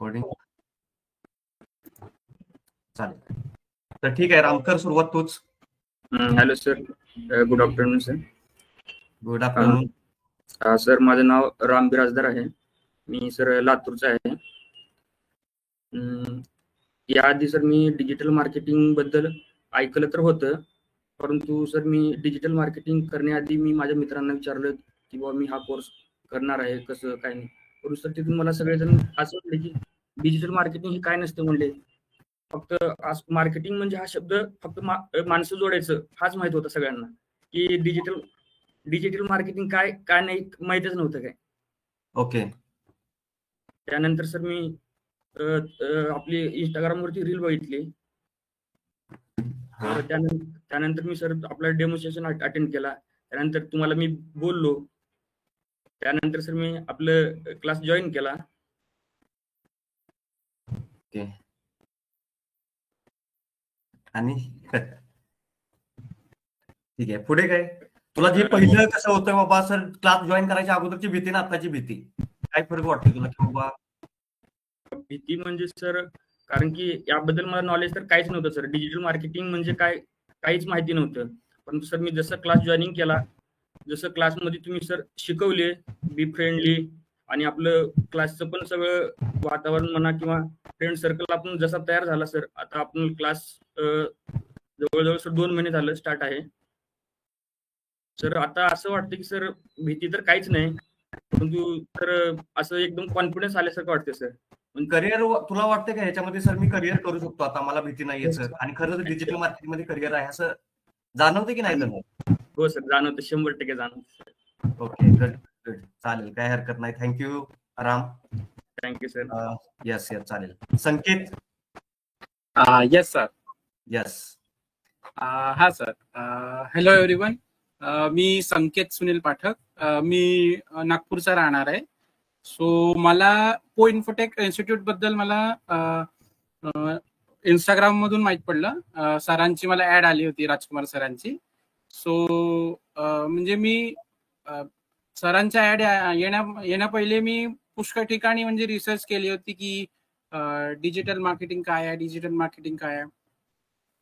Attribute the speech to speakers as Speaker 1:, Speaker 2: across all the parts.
Speaker 1: Recording चालेल. तर ठीक आहे, रामकर सुरुवात तूच.
Speaker 2: Hello sir, good afternoon sir.
Speaker 1: Good afternoon.
Speaker 2: Sir माझं नाव राम बिराजदार आहे. मी सर लातूरचा आहे. याआधी सर मी डिजिटल मार्केटिंग बद्दल ऐकलं तर होतं, परंतु सर मी डिजिटल मार्केटिंग करण्याआधी मी माझ्या मित्रांना विचारलं की बाबा मी हा कोर्स करणार आहे, कसं काय नाही. परंतु सर तिथून मला सगळेजण असं म्हणले की डिजिटल मार्केटिंग हे काय नसते म्हणले. फक्त मार्केटिंग म्हणजे हा शब्द फक्त माणसं जोडायचं हाच माहित होता सगळ्यांना, की डिजिटल मार्केटिंग काय काय नाही माहितच नव्हतं काय.
Speaker 1: ओके.
Speaker 2: त्यानंतर सर मी आपली इंस्टाग्रामवरती रील बघितली. त्यानंतर मी सर आपला डेमोन्स्ट्रेशन अटेंड केला. त्यानंतर तुम्हाला मी बोललो. त्यानंतर सर मी आपलं क्लास जॉईन केला.
Speaker 1: ओके. आणि ठीक आहे, पुढे काय तुला जे पहिलं कसं होतं बाबा सर क्लास जॉईन करायच्या अगोदरची भीती ना आताची भीती, काय फरक वाटतो तुला की बाबा?
Speaker 2: भीती म्हणजे सर, कारण की याबद्दल मला नॉलेज तर काहीच नव्हतं सर. डिजिटल मार्केटिंग म्हणजे काय काहीच माहिती नव्हतं. परंतु सर मी जसं क्लास जॉईनिंग केला, जसं क्लासमध्ये तुम्ही सर शिकवले, बी फ्रेंडली, आणि आपलं क्लासचं पण सगळं वातावरण म्हणा किंवा फ्रेंड सर्कल आपण जसा तयार झाला सर. आता आपण क्लास जवळजवळ सर 2 महिने झालं स्टार्ट आहे सर. आता असं वाटतं की सर भीती तर काहीच नाही, परंतु सर असं एकदम कॉन्फिडन्स आल्यासारखं वाटतं सर.
Speaker 1: करिअर तुला वाटतं का ह्याच्यामध्ये सर मी करिअर करू शकतो आता, मला भीती नाहीये सर, आणि खरंच डिजिटल मार्केटिंग मध्ये करिअर आहे असं जाणवतं की नाही जाणवत?
Speaker 2: हो सर, जाणवतं, 100% जाणवतं.
Speaker 1: ओके, गुड गुड, चालेल, काय हरकत नाही. Thank you Ram.
Speaker 2: Thank you sir.
Speaker 1: Yes yes, चालेल. संकेत.
Speaker 3: Yes sir.
Speaker 1: येस.
Speaker 3: हा सर. Hello everyone. मी संकेत सुनील पाठक. मी नागपूरचा राहणार आहे. सो मला इन्फोटेक इन्स्टिट्यूट बद्दल मला इंस्टाग्राम मधून माहित पडलं. सरांची मला ऍड आली होती, राजकुमार सरांची. सो म्हणजे मी सरांच्या ऍड येण्या पहिले मी पुष्कळ ठिकाणी म्हणजे रिसर्च केली होती की डिजिटल मार्केटिंग काय आहे.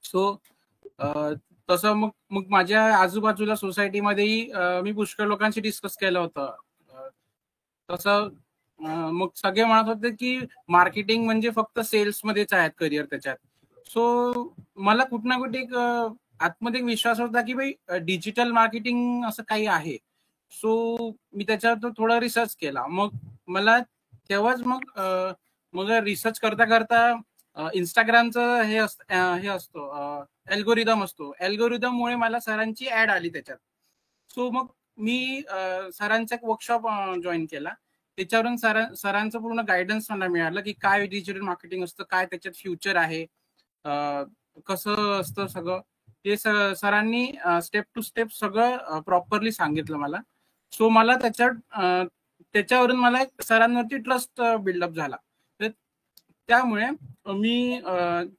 Speaker 3: सो तसं मग माझ्या आजूबाजूला सोसायटीमध्येही मी पुष्कळ लोकांशी डिस्कस केलं होतं. तसं मग सगळे म्हणत होते की मार्केटिंग म्हणजे फक्त सेल्स मध्येच आहेत करिअर त्याच्यात. सो मला कुठं ना कुठे एक आतमध्ये विश्वास होता की भाई डिजिटल मार्केटिंग असं काही आहे. सो मी त्याच्यावर थोडा रिसर्च केला. मग मला तेव्हाच मग रिसर्च करता करता इंस्टाग्रामचं हे असतो अल्गोरिदम असतो. अल्गोरिदममुळे मला सरांची ऍड आली त्याच्यात. सो मग मी सरांचा एक वर्कशॉप जॉईन केला. त्याच्यावरून सरांचं पूर्ण गायडन्स मला मिळालं की काय डिजिटल मार्केटिंग असतं, काय त्याच्यात फ्युचर आहे, कसं असतं सगळं ते. सरांनी स्टेप टू स्टेप सगळं प्रॉपरली सांगितलं मला. सो मला त्याच्यावरून मला सरांवरती ट्रस्ट बिल्डअप झाला. त्यामुळे मी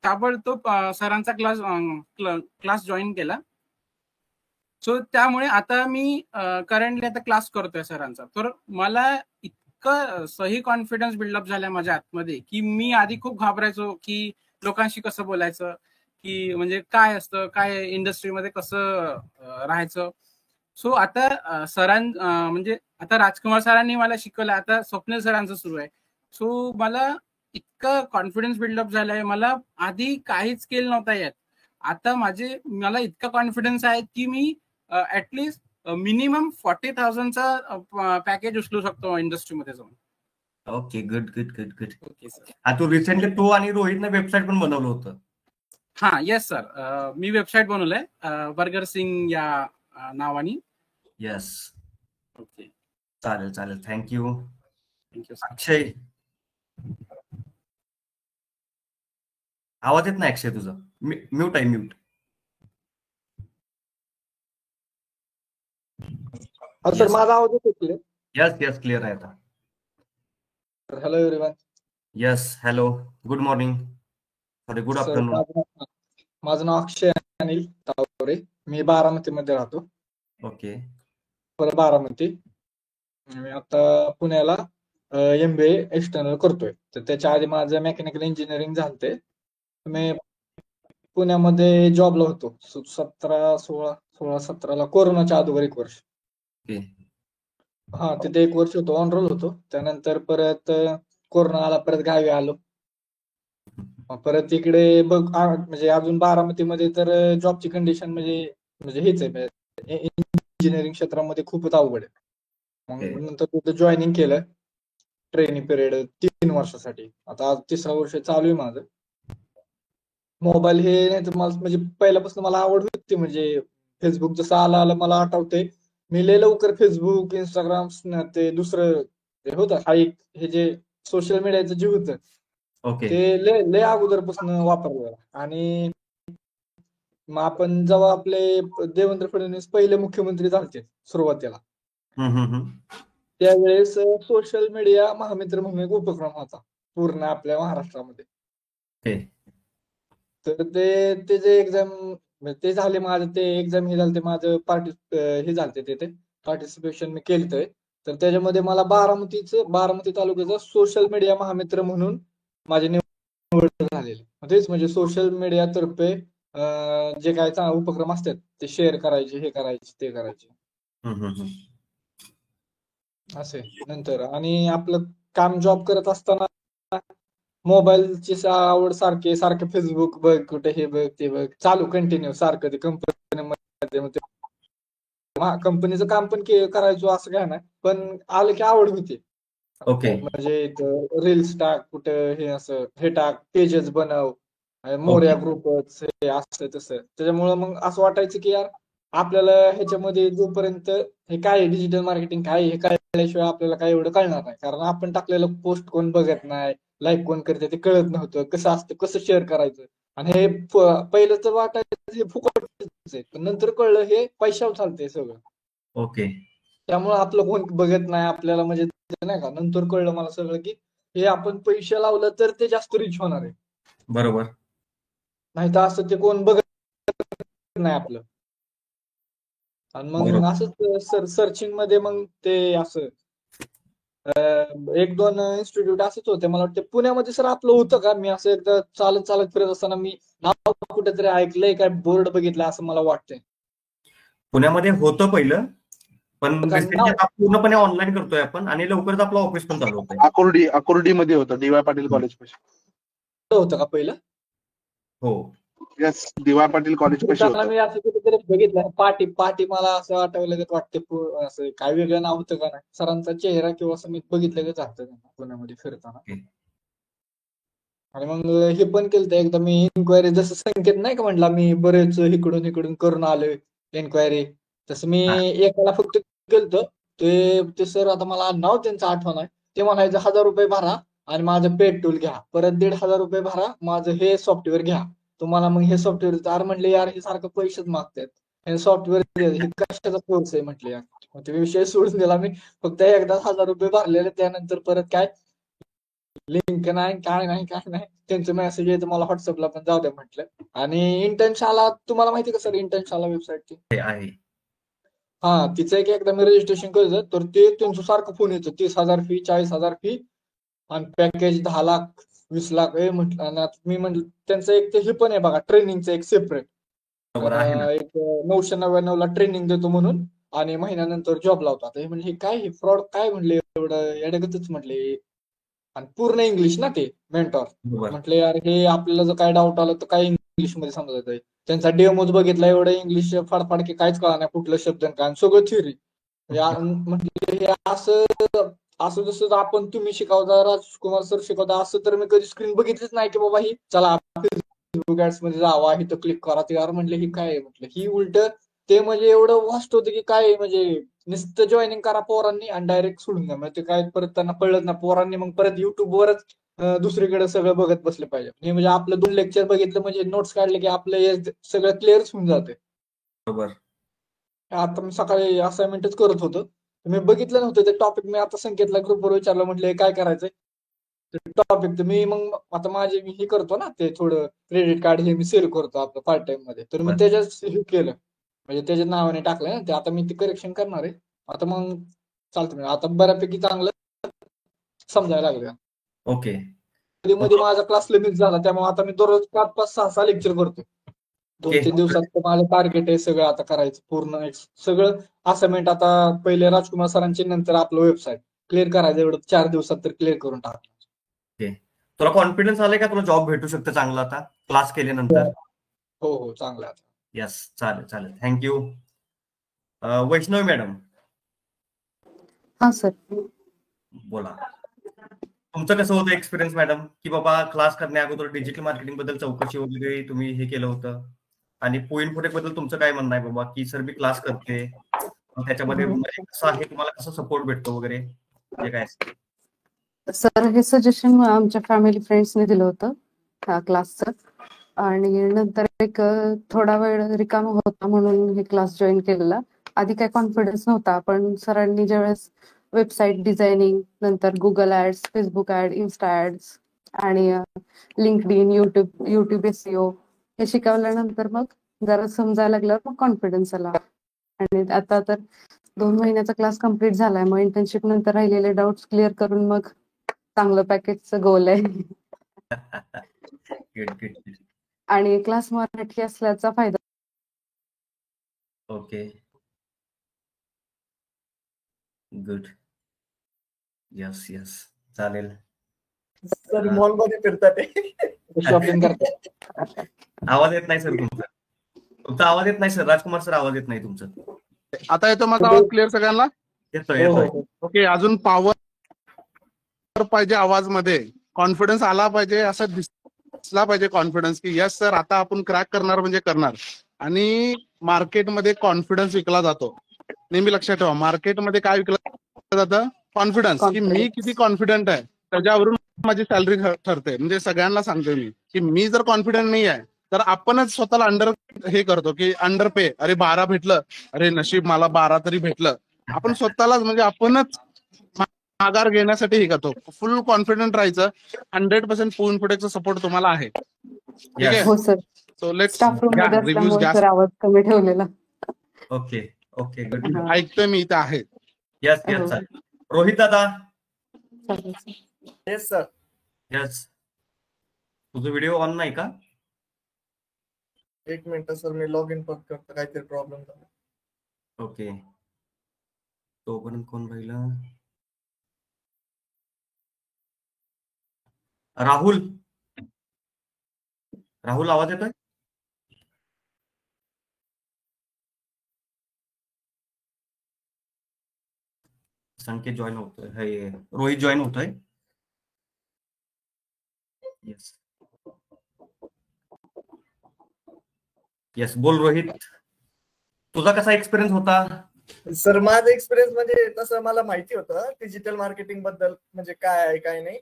Speaker 3: ताबडतोब सरांचा क्लास जॉईन केला. सो त्यामुळे आता मी करंटली आता क्लास करतोय सरांचा. तर मला इतकं सही कॉन्फिडन्स बिल्डअप झाला माझ्या आतमध्ये की मी आधी खूप घाबरायचो की लोकांशी कसं बोलायचं, की म्हणजे काय असतं, काय इंडस्ट्रीमध्ये कसं राहायचं. सो आता म्हणजे आता राजकुमार सरांनी मला शिकवलं, आता स्वप्नील सरांचं सुरू आहे. सो मला इतकं कॉन्फिडन्स बिल्डअप झालाय, मला आधी काहीच केलं नव्हता येत. आता मला इतका कॉन्फिडन्स आहे की मी ऍटलिस्ट मिनिमम 40,000चा पॅकेज उचलू शकतो इंडस्ट्रीमध्ये जाऊन.
Speaker 1: Okay, good good good good.
Speaker 3: Okay sir.
Speaker 1: तू रिसेंटली तू आणि रोहितने वेबसाईट पण बनवलं होतं.
Speaker 3: हा, येस सर. मी वेबसाईट बनवलंय बर्गर सिंग या नावानी.
Speaker 1: येस.
Speaker 3: ओके,
Speaker 1: चालेल चालेल, थँक्यू.
Speaker 3: थँक्यू.
Speaker 1: अक्षय. आवाज येत नाही अक्षय तुझा. म्यूट आहे, म्यूट.
Speaker 4: सर माझा आवाज येतो क्लिअर?
Speaker 1: येस येस, क्लिअर आहे आता.
Speaker 4: Hello everyone.
Speaker 1: Yes, hello, good morning, sorry good afternoon.
Speaker 4: माझं नाव अक्षय अनिल तावरे. मी बारामती मध्ये राहतो.
Speaker 1: ओके.
Speaker 4: बारामती. मी आता पुण्याला MBA एक्सटर्नल करतोय. तर त्याच्या आधी माझं मेकॅनिकल इंजिनिअरिंग झालते. मी पुण्यामध्ये जॉबला होतो 17 कोरोनाच्या अगोदर 1 वर्ष.
Speaker 1: ओके.
Speaker 4: हा, तिथे 1 वर्ष होतो, ऑन रोल होतो. त्यानंतर परत कोरोना आला, परत गावी आलो. मग परत इकडे म्हणजे अजून बारामतीमध्ये तर जॉबची कंडिशन म्हणजे हेच आहे, इंजिनिअरिंग क्षेत्रामध्ये खूपच अवघड आहे. मग नंतर तिथं जॉईनिंग केलं, ट्रेनिंग पिरियड 3 वर्षासाठी. आता आज 3रं वर्ष चालू आहे माझं. मोबाईल हे नाही तर मला म्हणजे पहिल्यापासून मला आवड होती. म्हणजे फेसबुक जसं आलं मला आठवतंय, मी लय लवकर फेसबुक, इंस्टाग्राम, ते दुसरं ते होतं हाईक, हे जे सोशल मीडियाचं जे होतं
Speaker 1: ओके.
Speaker 4: ते लय अगोदरपासून वापरलं. आणि मग आपण जेव्हा आपले देवेंद्र फडणवीस पहिले मुख्यमंत्री झाले सुरुवातीला, त्यावेळेस सोशल मीडिया महामित्र म्हणून एक उपक्रम होता पूर्ण आपल्या महाराष्ट्रामध्ये. तर ते जे एक्झाम ते झाले माझं, ते एक्झाम हे झालं, ते माझं हे झालं, तिथे पार्टिसिपेशन मी केलंय. तर त्याच्यामध्ये मला बारामती तालुक्याचं सोशल मीडिया महामित्र म्हणून माझे निवड झालेले. तेच म्हणजे सोशल मीडिया तर्फे जे काय उपक्रम असतात ते शेअर करायचे, हे करायचे, ते करायचे असे. नंतर आणि आपलं काम जॉब करत असताना मोबाईलची आवड, सारखे फेसबुक बघ, कुठे हे बघ, ते बघ, चालू कंटिन्यू सारखं. ते कंपनीमध्ये कंपनीचं काम पण करायचो, असं काय नाही, पण आलं की आवड होती.
Speaker 1: ओके.
Speaker 4: म्हणजे रील्स टाक, कुठं हे असं हे टाक, पेजेस बनव, मोर्या ग्रुपच, हे असं तसं. त्याच्यामुळं मग असं वाटायचं की यार आपल्याला ह्याच्यामध्ये जोपर्यंत हे काय डिजिटल मार्केटिंग काय हे कळल्याशिवाय आपल्याला काय एवढं कळणार नाही. कारण आपण टाकलेलं पोस्ट कोण बघत नाही, लाईक कोण करते ते कळत नव्हतं, कसं असतं, कसं शेअर करायचं. आणि हे पहिलं तर वाटायचं हे फुकट आहे, पण नंतर कळलं हे पैशावर चालतंय सगळं.
Speaker 1: ओके.
Speaker 4: त्यामुळे आपलं कोण बघत नाही आपल्याला, म्हणजे नाही का. नंतर कळलं मला सगळं की हे आपण पैसे लावलं तर ते जास्त रिच होणार आहे,
Speaker 1: बरोबर.
Speaker 4: नाही तर असं ते कोण बघत नाही आपलं. आणि मग असंच सर्चिंग मध्ये मग ते असं 1-2 इन्स्टिट्यूट असेच होते. मला वाटतं पुण्यामध्ये सर आपलं होतं का? मी असं एकदा चालत फिरत असताना मी नाव कुठेतरी ऐकलंय, काय बोर्ड बघितलं असं मला वाटतंय.
Speaker 1: पुण्यामध्ये होतं पहिलं, पण
Speaker 4: नाव
Speaker 1: पूर्णपणे ऑनलाईन करतोय आपण, आणि लवकरच आपलं ऑफिस पण चालू होतंय.
Speaker 5: अकोर्डी मध्ये होतं, DY पाटील कॉलेज पाशी
Speaker 4: होतं का पहिलं?
Speaker 1: हो.
Speaker 5: यस, DY पाटील कॉलेज पाशी होतं.
Speaker 4: मी असं कुठेतरी बघितलं, पाटी मला असं आठवलं की वाटते, असं काय वेगळं नाव होतं का नाही, सरांचा चेहरा किंवा असं मी बघितलं की जातं पुण्यामध्ये फिरताना. आणि मग हे पण केलं एकदा मी इन्क्वायरी, जसं संकेत नाही का म्हटला मी बरेच इकडून करून आलोय इन्क्वायरी, तसं मी एकाला फक्त केलं. ते सर, आता मला नाव त्यांचं आठवण आहे, ते म्हणायचं 1000 रुपये भरा आणि माझं पेड टूल घ्या, परत 1500 रुपये भरा, माझं हे सॉफ्टवेअर घ्या, तुम्हाला मग हे सॉफ्टवेअर. यार म्हटले, यार हे सारखं पैसेच मागतात, हे सॉफ्टवेअर हे कशाचा कोर्स आहे म्हटले. यार मग ते विषय सोडून दिला मी. फक्त एकदा 1000 रुपये भरलेले, त्यानंतर परत काय लिंक नाही, काय नाही. त्यांचं मेसेज येतं मला व्हॉट्सअपला, पण जाऊ द्या म्हटलं. आणि इंटर्नशाला तुम्हाला माहिती का सर, इंटर्नशाला वेबसाईटची
Speaker 1: आहे.
Speaker 4: हा, तिचं एकदा मी रजिस्ट्रेशन केलं, तर ते त्यांचं सारखं फोन येतं, 30,000 फी, 40,000 फी, आणि पॅकेज 10 लाख, 20 लाख म्हटलं. मी म्हटलं त्यांचं एक ते हे पण आहे बघा, ट्रेनिंगचं एक सेपरेट, एक 999ला ट्रेनिंग देतो म्हणून, आणि महिन्यानंतर जॉब लावतात. हे म्हणजे काय, हे फ्रॉड काय म्हटले, एवढं येडगतच म्हटले. आणि पूर्ण इंग्लिश ना ते मेंटॉर. म्हटलं यार हे आपल्याला जर काय डाऊट आलं तर काय इंग्लिश मध्ये समजत आहे. त्यांचा डेमोज बघितला, एवढं इंग्लिश फाडफाड की काहीच कळणार नाही, कुठलं शब्द काय, सगळं थिअरी. म्हटलं हे असं जसं आपण तुम्ही शिकवता, राजकुमार सर शिकवता, असं तर मी कधी स्क्रीन बघितलीच नाही की बाबा ही चला फेसबुक ऍड्स मध्ये जावा, इथं क्लिक करा. ते यार म्हटलं ही काय, म्हटलं ही उलट ते म्हणजे एवढं वास्ट होतं की काय, म्हणजे नुसतं जॉईनिंग करा पोरांनी आणि डायरेक्ट सोडून द्या. म्हणजे काय परत त्यांना कळलं ना पोरांनी, मग परत युट्यूबवरच दुसरीकडे सगळं बघत बसले पाहिजे. हे म्हणजे आपलं 2 लेक्चर बघितलं, म्हणजे नोट्स काढले की आपलं सगळं क्लिअरच होऊन जाते.
Speaker 1: बरोबर.
Speaker 4: आता मी सकाळी असाइनमेंटच करत होतो, मी बघितलं नव्हतं ते टॉपिक. मी आता संकेतला ग्रुपवर विचारलं, म्हटलं काय करायचंय टॉपिक. तर मी मग आता माझे मी हे करतो ना, ते थोडं क्रेडिट कार्ड हे मी सेल करतो आपलं पार्ट टाइम मध्ये, तर मी त्याच्याच हे केलं, म्हणजे त्याच्या नावाने टाकलं ना ते. आता मी ते करेक्शन करणार आहे आता, मग चालतं. आता बऱ्यापैकी चांगलं समजायला लागल्या.
Speaker 1: ओके.
Speaker 4: कधी मध्ये माझा क्लास लिमिट झाला, त्यामुळे आता मी दररोज 5-6 लेक्चर करतो. 2-3 दिवसात माझं टार्गेट आहे सगळं आता करायचं पूर्ण सगळं असाइनमेंट. आता पहिले राजकुमार सरांची, नंतर आपलं वेबसाईट क्लिअर करायचं. एवढं 4 दिवसात तर क्लिअर करून टाक.
Speaker 1: तुला कॉन्फिडन्स आलाय का तुला जॉब भेटू शकतो चांगला आता क्लास केल्यानंतर?
Speaker 4: हो चांगला आहे.
Speaker 1: यस, चालेल. थँक्यू. वैष्णवी मॅडम.
Speaker 6: हा सर.
Speaker 1: बोला, तुमचं कसं होतं एक्सपिरियन्स मॅडम, की बाबा क्लास करण्या अगोदर डिजिटल मार्केटिंग बद्दल चौकशी वगैरे तुम्ही हे केलं होतं, आणि पोइनफोटेक बद्दल तुमचं काय म्हणणं आहे बाबा, की सर मी क्लास करते त्याच्यामध्ये कसं आहे, तुम्हाला कसं सपोर्ट भेटतो वगैरे जे काय?
Speaker 6: सर हे सजेशन आमच्या फॅमिली फ्रेंड्सने दिलं होतं ह्या क्लासचं, आणि नंतर एक थोडा वेळ रिकामा होता म्हणून हे क्लास जॉईन केलेला. आधी काही कॉन्फिडन्स नव्हता, पण सरांनी ज्यावेळेस वेबसाईट डिझायनिंग, नंतर Google ads, Facebook ad, Insta ads आणि लिंक्डइन, युट्यूब SEO हे शिकवल्यानंतर मग जरा समजायला लागल्यावर मग कॉन्फिडन्स आला. आणि आता तर 2 महिन्याचा क्लास कम्प्लीट झालाय. मग इंटर्नशिप नंतर राहिलेले डाऊट्स क्लिअर करून मग चांगलं पॅकेजचं गोल आहे.
Speaker 1: गुड.
Speaker 6: आणि क्लास मराठी असल्याचा फायदा.
Speaker 1: Okay, good. यस, चालेल.
Speaker 4: सर मॉलमध्ये फिरतात, शॉपिंग करतात.
Speaker 1: आवाज येत नाही सर तुमचा आवाज येत नाही सर. राजकुमार सर, आवाज येत नाही तुमचं.
Speaker 5: आता येतो माझा आवाज क्लिअर सगळ्यांना?
Speaker 1: येतोय.
Speaker 5: ओके. अजून पॉवर पाहिजे आवाजमध्ये, कॉन्फिडन्स आला पाहिजे, असं दिसला पाहिजे कॉन्फिडन्स की यस सर आता आपण क्रॅक करणार म्हणजे करणार. आणि मार्केटमध्ये कॉन्फिडन्स विकला जातो. नेहमी लक्षात ठेवा, मार्केटमध्ये काय विकलं जातं? कॉन्फिडन्स. की मी किती कॉन्फिडंट आहे त्याच्यावरून माझी सॅलरी ठरते. म्हणजे सगळ्यांना सांगतोय मी की मी जर कॉन्फिडंट नाही आहे तर आपणच स्वतःला हे करतो की अंडर पे. अरे 12 भेटलं, अरे नशीब मला 12 तरी भेटलं. आपण स्वतःलाच म्हणजे आपणच माघार घेण्यासाठी हे करतो. फुल कॉन्फिडंट राहायचं. 100% पोइनफोटेकचा सपोर्ट तुम्हाला आहे. ठीक आहे.
Speaker 6: हो sir.
Speaker 5: So let's
Speaker 6: staff room मध्ये
Speaker 5: रिव्ह्यूज
Speaker 6: असल्यामुळे
Speaker 5: घ्या.
Speaker 6: सर आवाज कमी ठेवलेला.
Speaker 1: Okay, good.
Speaker 5: ऐकतोय मी, इथे आहे.
Speaker 1: यस, चालेल. रोहित दादा.
Speaker 4: Yes sir.
Speaker 1: यस, तुझा व्हिडिओ ऑन नाही का?
Speaker 4: 1 minute sir, me log in पण करतो, काहीतरी प्रॉब्लेम झाला.
Speaker 1: ओके, तोपर्यंत कोण राहिला? राहुल, आवाज येतोय? संकेत जॉईन होतोय, रोहित जॉईन होतोय. येस, बोल रोहित, तुझा कसा एक्सपिरियन्स होता?
Speaker 7: सर माझा एक्सपिरियन्स म्हणजे तसं मला माहिती होतं डिजिटल मार्केटिंग बद्दल, म्हणजे काय आहे काय नाही,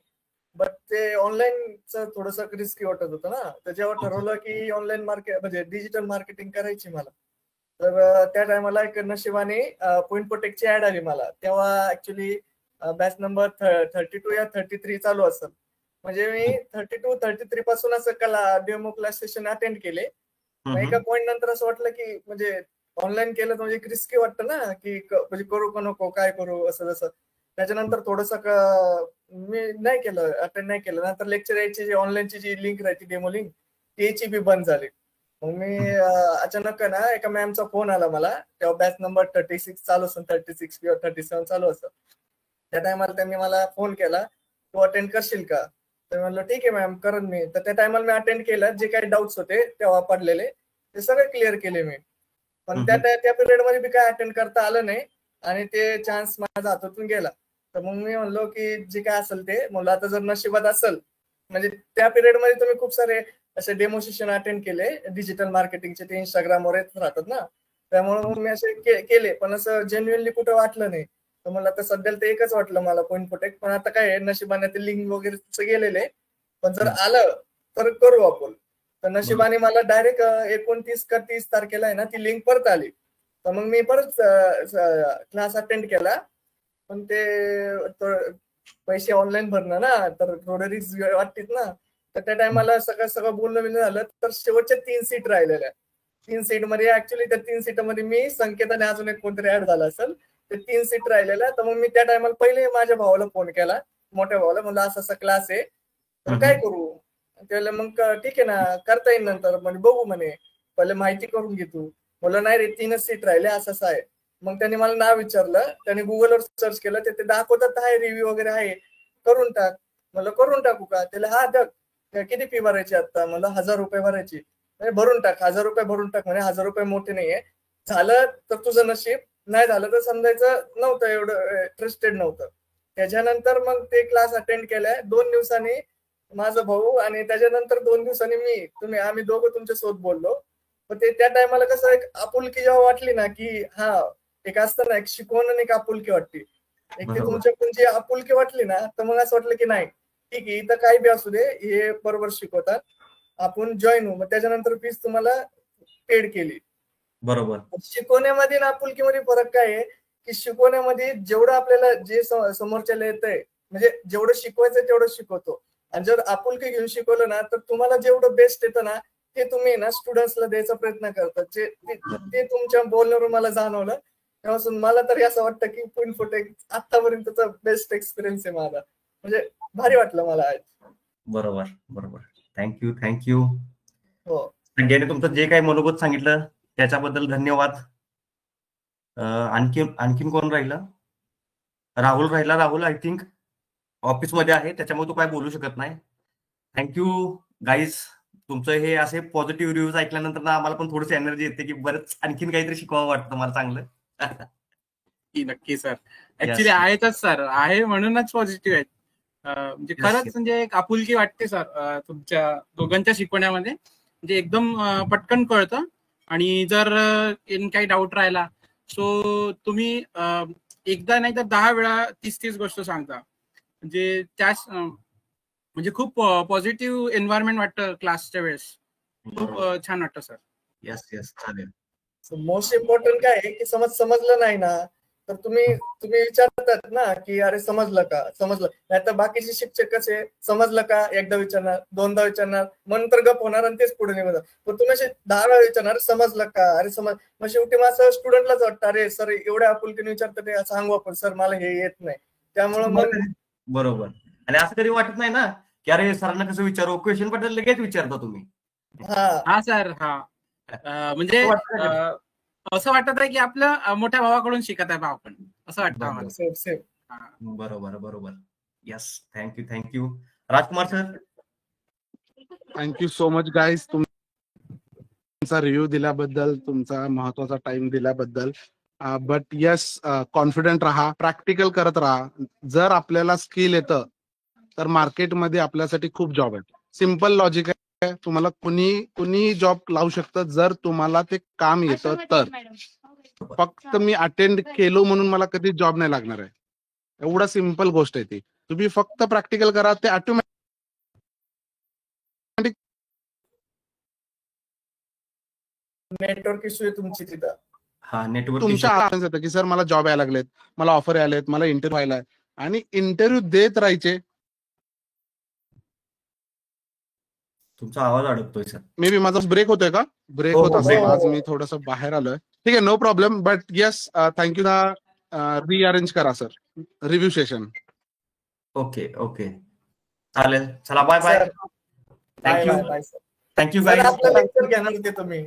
Speaker 7: बट ते ऑनलाईनचं थोडंसं रिस्की वाटत होतं ना. तर जेव्हा ठरवलं की ऑनलाईन मार्केट म्हणजे डिजिटल मार्केटिंग करायची मला, तर त्या टायमाला एक नशिबाने पोइनफोटेकची ऍड आली मला. तेव्हा ऍक्च्युली बॅच नंबर 32 या 33 चालू असेल. म्हणजे मी 32-33 पासून असं डेमो क्लास सेशन अटेंड केले. एका पॉईंट नंतर असं वाटलं की म्हणजे ऑनलाईन केलं तर म्हणजे रिस्की वाटतं ना, की म्हणजे करू का नको, काय करू, असं जसं. त्याच्यानंतर थोडस मी नाही केलं, अटेंड नाही केलं. नंतर लेक्चर यायची जी ऑनलाईनची जी लिंक राहायची, डेमो लिंक, त्याची बी बंद झाली. मग मी अचानक ना एका मॅमचा फोन आला मला. तेव्हा बॅच नंबर 36 चालू असेल, 36 किंवा 37 चालू असेल. त्या टायमाला त्यांनी मला फोन केला, तू अटेंड करशील का? तर म्हणलं ठीक आहे मॅम, करेन मी. तर त्या टायमाला मी अटेंड केलं. जे काही डाऊट्स होते तेव्हा पडलेले ते सगळे क्लिअर केले मी. पण त्या पिरियड मध्ये बी काय अटेंड करता आलं नाही आणि ते चान्स माझ्या हातातून गेला. तर मग मी म्हणलो की जे काय असेल ते, म्हणलं आता जर नशिबात असेल, म्हणजे त्या पिरियड मध्ये तुम्ही खूप सारे असे डेमो सेशन अटेंड केले डिजिटल मार्केटिंगचे, ते इंस्टाग्रामवर येत राहतात ना, त्यामुळे मग मी असे केले. पण असं जेन्युअनली कुठं वाटलं नाही. तर मला आता सध्याला ते एकच वाटलं मला, पोइनफोटेक. पण आता काय नशिबाने ते लिंक वगैरे गेलेले, पण जर आलं तर करू आपण. तर नशिबाने मला डायरेक्ट 29 का 30 तारखेला आहे ना ती लिंक परत आली. तर मग मी परत क्लास अटेंड केला. पण ते पैसे ऑनलाईन भरणं ना, तर थोडं रिस्क वाटतेच ना. तर त्या टायमाला सगळं बोलणं झालं. तर शेवटच्या 3 सीट राहिलेल्या. 3 सीट मध्ये ऍक्च्युली त्या 3 सीटामध्ये मी, संकेत आणि अजून एक कोणतरी ऍड झाला असेल. ते 3 सीट राहिलेल्या. तर मग मी त्या टायमाला पहिले माझ्या भावाला फोन केला मोठ्या भावाला, म्हणलं असा असा क्लास आहे तर काय करू. त्याला मग ठीक आहे ना, करता येईल नंतर, म्हणजे बघू म्हणे, पहिले माहिती करून घे तू. म्हणलं नाही रे, 3च सीट राहिले, असं असं आहे. मग त्याने मला नाव विचारलं, त्याने गुगलवर सर्च केलं, ते दाखवतात आहे, रिव्ह्यू वगैरे आहे, करून टाक. म्हणलं करून टाकू का. त्याला हा टाक, किती फी भरायची आता. म्हणलं 1000 रुपये भरायची. भरून टाक, 1000 रुपये भरून टाक म्हणे. 1000 रुपये मोठे नाहीये, झालं तर तुझं नशीब, नाही झालं तर समजायचं नव्हतं, एवढं इंटरेस्टेड नव्हतं. त्याच्यानंतर मग ते क्लास अटेंड केलाय. 2 दिवसांनी माझा भाऊ आणि त्याच्यानंतर 2 दिवसांनी आम्ही दोघं तुमच्या सोबत बोललो. पण ते त्या टायमाला कसं एक आपुलकी जेव्हा वाटली ना, की हा एक असतं ना, एक शिकवण आणि एक आपुलकी वाटते. एक ते तुमच्याकडून जी आपुलकी वाटली ना, तर मग असं वाटलं की नाही ठीक आहे, इथं काही बी असू दे, हे बरोबर शिकवतात, आपण जॉईन होऊ. मग त्याच्यानंतर फीस तुम्हाला पेड केली.
Speaker 1: बरोबर.
Speaker 7: शिकवण्यामध्ये आणि आपुलकीमध्ये फरक काय आहे, की शिकवण्यामध्ये जेवढं आपल्याला जे समोरच्याला येतंय, म्हणजे जेवढं शिकवायचं तेवढं शिकवतो. आणि जर आपुलकी घेऊन शिकवलं ना, तर तुम्हाला जेवढं बेस्ट येतं ना, ते तुम्ही ना स्टुडंट्सला द्यायचा प्रयत्न करतात. ते तुमच्या बोलण्यावरून मला जाणवलं. तेव्हापासून मला तरी असं वाटतं की इन्फोटेक आतापर्यंतचा बेस्ट एक्सपिरियन्स आहे माझा. म्हणजे भारी वाटलं मला आज.
Speaker 1: बरोबर बरोबर. थँक्यू.
Speaker 7: हो.
Speaker 1: संजयने तुमचं जे काही मनोगत सांगितलं त्याच्याबद्दल धन्यवाद. आणखीन कोण राहिलं. राहुल राहिला. राहुल आय थिंक ऑफिसमध्ये आहे, त्याच्यामुळे तो काय बोलू शकत नाही. Thank you guys. तुमचं हे असे पॉझिटिव्ह रिव्ह्यूज ऐकल्यानंतर ना आम्हाला पण थोडीशी एनर्जी येते की बरंच आणखीन काहीतरी शिकवावं वाटतं मला चांगलं.
Speaker 3: नक्की सर. ऍक्च्युली आहेतच सर, आहे म्हणूनच पॉझिटिव्ह आहेत. म्हणजे खरंच म्हणजे एक आपुलकी वाटते सर तुमच्या दोघांच्या शिकवण्यामध्ये. म्हणजे एकदम पटकन कळतं. आणि जर काही डाऊट राहिला सो तुम्ही एकदा नाही तर 10 वेळा 30 गोष्ट सांगता. म्हणजे त्याच म्हणजे खूप पॉझिटिव्ह एन्व्हायरमेंट वाटतं क्लासच्या वेळेस. खूप छान वाटतं सर.
Speaker 1: येस चालेल.
Speaker 7: मोस्ट इम्पॉर्टंट काय आहे की समजलं नाही ना, तर तुम्ही विचारतात ना की अरे समजलं नाही तर बाकीचे शिक्षक कसे समजलं का एकदा विचारणार, 2दा विचारणार, मग नंतर गप होणार आणि तेच पुढे निघणार. पण तुम्ही असे 10 वेळा विचारणार समजलं का, अरे मग शेवटी माझं स्टुडंटलाच वाटतं अरे सर एवढ्या आपुलकीने विचारतात ते सांगू आपण सर मला हे येत नाही. त्यामुळे मग
Speaker 1: बरोबर. आणि असं कधी वाटत नाही ना की अरे सरांना कसं विचारू, क्वेश्चन बद्दल लगेच विचारता तुम्ही.
Speaker 3: हा सर. हा म्हणजे असं वाटत आहे की आपल्या मोठ्या भावाकडून शिकत आहे आपण, असं वाटतं आम्हाला.
Speaker 1: बरोबर. Yes. Thank you. Rajkumar sir.
Speaker 5: Thank you so much guys, तुमचा रिव्ह्यू दिल्याबद्दल, तुमचा महत्वाचा टाइम दिल्याबद्दल. बट येस, कॉन्फिडंट राहा, प्रॅक्टिकल करत राहा. जर आपल्याला स्किल येतं तर मार्केटमध्ये आपल्यासाठी खूप जॉब आहेत. सिम्पल लॉजिक आहे, तुम्हाला कुणी जॉब लावू शकतं जर तुम्हाला ते काम येतं तर. फक्त मी अटेंड केलो म्हणून मला कधी जॉब नाही लागणार आहे. एवढा सिम्पल गोष्ट आहे ती. तुम्ही फक्त प्रॅक्टिकल करा, ते ऑटोमॅटिक.
Speaker 7: नेटवर्क इश्यू आहे तुमची तिथं.
Speaker 1: हा, नेटवर्क
Speaker 5: तुमच्या ऑप्शन्स येतं की सर मला जॉब यायला लागलेत, मला ऑफर यायलेत, मला इंटरव्ह्यू व्हायलाय, आणि इंटरव्ह्यू देत राहायचे.
Speaker 1: तुमचा आवाज अडकतोय सर.
Speaker 5: मे बी माझा ब्रेक होतोय का? ब्रेक होत असेल. आज मी थोडस बाहेर आलोय. ठीक आहे, no problem. But yes, thank you ना. रिअरेंज करा सर रिव्ह्यू सेशन.
Speaker 1: ओके चालेल. चला बाय. Thank you guys.
Speaker 7: आपलं लेक्चर घेणार होते तुम्ही.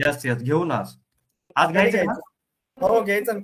Speaker 1: येस घेऊ ना. आज घ्यायचं.
Speaker 7: हो घ्यायचं.